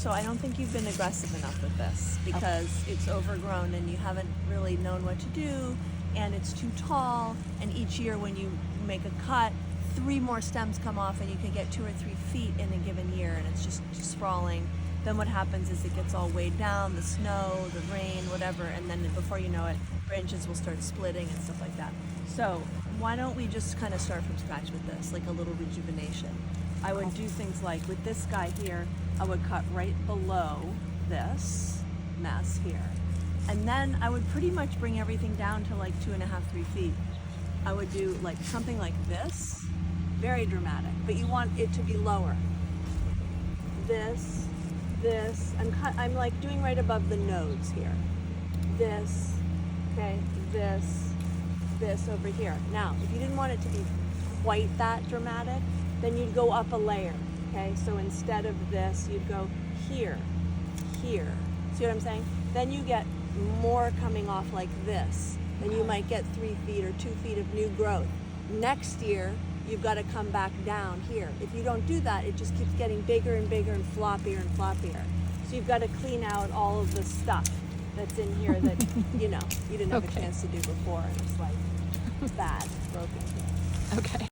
So I don't think you've been aggressive enough with this because it's overgrown and you haven't really known what to do, and it's too tall, and each year when you make a cut, 3 more stems come off and you can get 2 or 3 feet in a given year, and it's just sprawling. Then what happens is it gets all weighed down, the snow, the rain, whatever, and then before you know it, branches will start splitting and stuff like that. So why don't we just kind of start from scratch with this, like a little rejuvenation. I would do things like with this guy here, I would cut right below this mess here. And then I would pretty much bring everything down to like 2.5, 3 feet. I would do like something like this, very dramatic, but you want it to be lower. This, I'm like doing right above the nodes here. This, okay, this over here. Now, if you didn't want it to be quite that dramatic, then you'd go up a layer, okay? So instead of this, you'd go here. See what I'm saying? Then you get more coming off like this. Then you might get 3 feet or 2 feet of new growth. Next year, you've got to come back down here. If you don't do that, it just keeps getting bigger and bigger and floppier and floppier. So you've got to clean out all of the stuff that's in here that, you know, you didn't have a chance to do before, and it's like bad, broken. Okay.